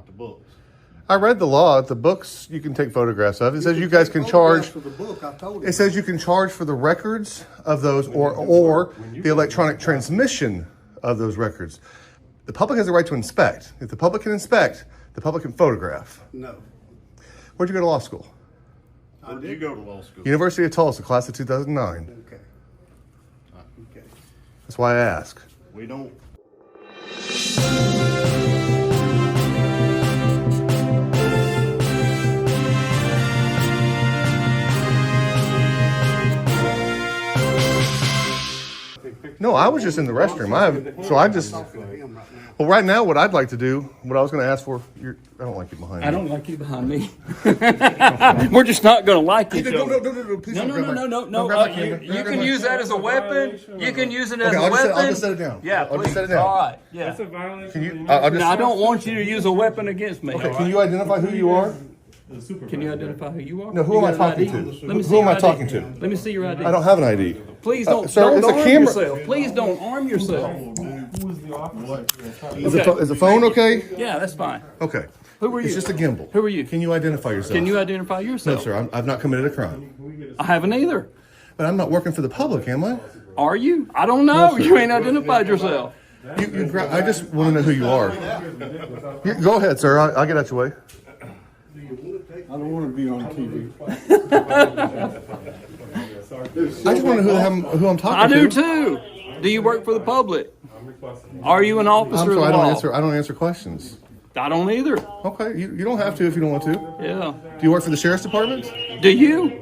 not the books. I read the law. The books you can take photographs of. It says you guys can charge. For the book, I told It says you can charge for the records of those, or the electronic transmission of those records. The public has a right to inspect. If the public can inspect, the public can photograph. No. Where'd you go to law school? Where did you go to law school? University of Tulsa, class of 2009. Okay. Okay. That's why I ask. We don't. No, I was just in the restroom. Well, right now, what I'd like to do, what I was going to ask for, I don't like you behind me. I don't like you behind me. We're just not going to like each other. No, please don't grab my- No. don't grab my camera. You can use that as a weapon. You can use it as Okay, a I'll weapon. just set it down. Yeah, I'll please. just set it down. All right. Yeah. That's a violation. Can you? of I'll the just. Now, I don't want you to use a weapon against me. Okay, can you identify who you are? Can you identify who you are? No, who You am I got an talking ID? to? Let me see Who am your I ID. talking to? Let me see your ID. I don't have an ID. Please don't. Sir, don't it's a arm camera. yourself. Please don't arm yourself. Who is the officer? Is the phone okay? Yeah, that's fine. Okay. Who are you? It's just a gimbal. Who are you? Can you identify yourself? Can you identify No, yourself? sir. I've not committed a crime. I haven't either. But I'm not working for the public, am I? Are you? I don't know. You ain't identified yourself. I just want to know who you are. Go ahead, sir. I'll get out your way. I don't want to be on TV. I just want to know who I'm talking I to. do too. Do you work for the public? Are you an officer I'm of the sorry, law? I don't answer questions. I don't either. Okay, you don't have to if you don't want to. Yeah. Do you work for the sheriff's department? Do you?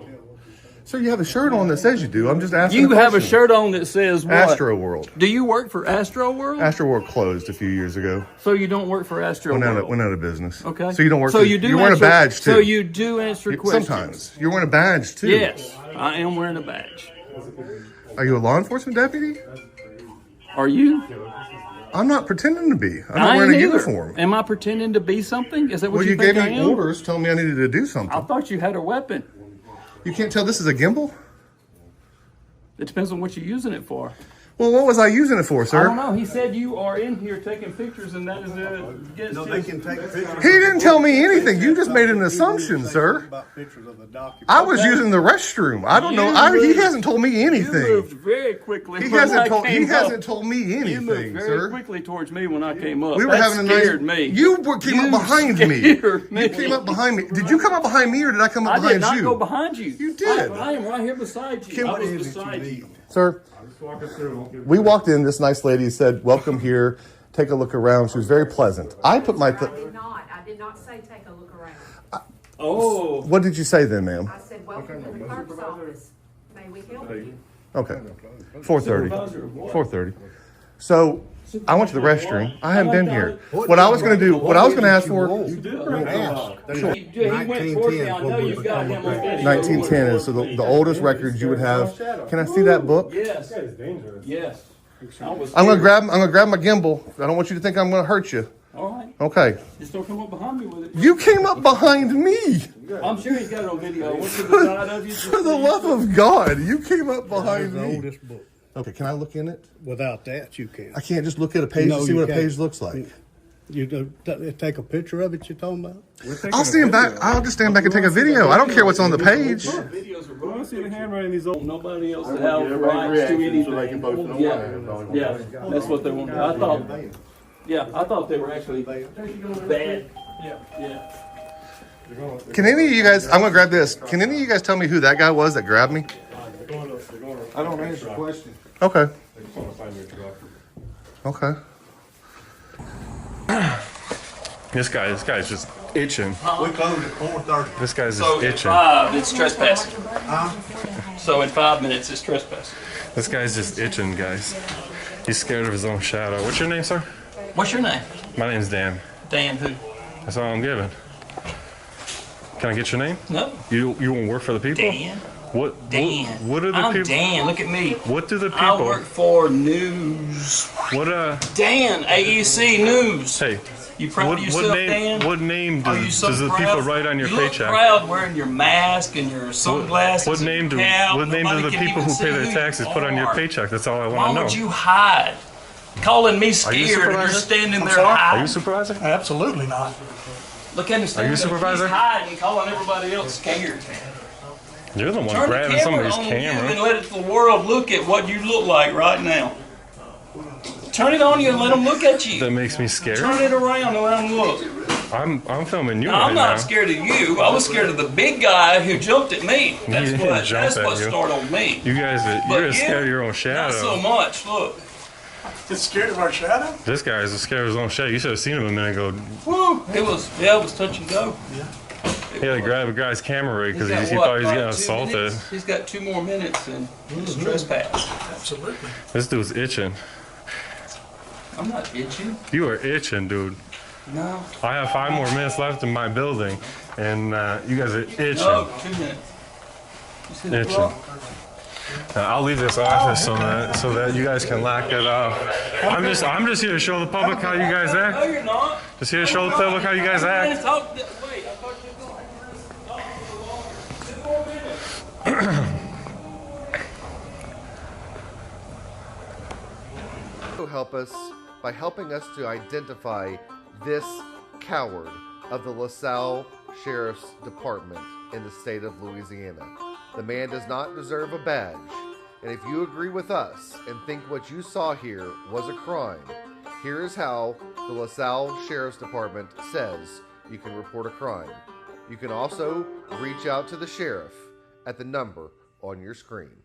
Sir, you have a shirt on that says you do. I'm just asking. You a have a question. shirt on that says what? Astro World. Do you work for Astro World? Astro World closed a few years ago. So you don't work for Astro World? Went out of business. Okay. So you don't work. So you do. You're wearing a badge too. So you do answer questions. Sometimes you're wearing a badge too. Yes, I am wearing a badge. Are you a law enforcement deputy? Are you? I'm not pretending to be. I'm not I wearing a ain't either. uniform. Am I pretending to be something? Is that what Well, you you think gave I me am? orders telling me I needed to do something. I thought you had a weapon. You can't tell this is a gimbal? It depends on what you're using it for. Well, what was I using it for, I sir? don't know. He said you are in here taking pictures, and that is against No, they his- can take pictures. He didn't tell me anything. You just made an assumption, sir. About pictures of the document. I was using the restroom. I don't know. He hasn't told me You anything. moved very quickly. He when I hasn't came up. told me You moved anything, very sir. quickly towards me when I came up. We were That having a nice. scared me. You came up behind me. scared me. You came up behind me. Did you come up behind me or did I come up I behind did not you? go behind you. You did. I am right here beside you. I What was is it beside you you. need? Sir, we walked in. This nice lady said, "Welcome here. Take a look around." She was very pleasant. I put my. I did not say take a look around. Oh. What did you say then, ma'am? I said, welcome to the clerk's office. May we help you? Okay. 4:30. 4:30. So I went to the restroom. I haven't been here. What I was going to do, what I was going to ask for, He went towards me. I know you got him on video. 1910 is so the oldest records you would have. Can I see that book? Yes. That is dangerous. Yes. I was I'm gonna scared. grab my gimbal. I don't want you to think I'm gonna hurt you. All right. Okay. Just don't come up behind me with it. You came up behind me. I'm sure he's got it on video. What's to the side of you? For the love of God, you came up behind The me. oldest book. Okay, can I look in it? Without that, you can't. I can't just look at a page No, to see you what a can't. page looks like. You take a picture of it. You're talking about? I'll stand back. I'll just stand back and take a video. I don't care what's on the page. Videos are I want to see the handwriting. These old. Nobody else to have rights to anything. Yeah, that's what they want. I thought they were actually bad. Yeah. Can any of you guys? I'm gonna grab this. Can any of you guys tell me who that guy was that grabbed me? I don't answer questions. Okay. Okay. This guy's just itching. We close at 4:30. This guy's So just in itching. 5, it's trespassing. So in 5 minutes, it's trespassing. This guy's just itching, guys. He's scared of his own shadow. What's your name, sir? What's your name? My name's Dan. Dan who? That's all I'm giving. Can I get your name? No. You won't work for the people? Dan. What? Dan. What are the I'm people? Dan. Look at me. What do the I people? work for news. What Dan, AEC News. Hey. You proud of yourself, Dan? What name Are you so does the proud? people write on your you paycheck? Look proud wearing your mask and your sunglasses. What name and do your cap. what name do Nobody the can people even who pay see their who taxes you put on your are. paycheck? That's all I Why want to know. would you hide? calling me Are you scared and you're supervisor? standing there Are hiding. you supervisor? Absolutely not. Look at him standing there. supervisor? He's hiding, calling everybody else scared. You're the one Turn the grabbing camera somebody's on you and camera. let the world look at what you look like right now. Turn it on you and let them look at you. That makes me scared. Turn it around and let them look. I'm filming you No, right I'm not now. scared of you. I was scared of the big guy who jumped at me. That's didn't what, jump that's at what you. startled me. You guys, But you're you, scared of your own shadow. Not so much. Look. Just scared of our shadow? This guy is scared of his own shadow. You should have seen him a minute ago. Woo. It was touch and go. He had to grab a guy's camera rig because He's got, he what, thought he was like getting 2 assaulted. minutes? He's got 2 more minutes and he's trespassed. Absolutely. This dude's itching. I'm not itching. You are itching, dude. No. I have 5 more minutes left in my building, and you guys are itching. No, 2 minutes. You see the Itching. clock? I'll leave this office so that you guys can lock it up. I'm just here to show the public how you guys No, act. you're not. Just here to show the public how you guys act. Wait, I thought you were going. 2 more minutes. Help us by helping us to identify this coward of the LaSalle Sheriff's Department in the state of Louisiana. The man does not deserve a badge, and if you agree with us and think what you saw here was a crime, here is how the LaSalle Sheriff's Department says you can report a crime. You can also reach out to the sheriff at the number on your screen.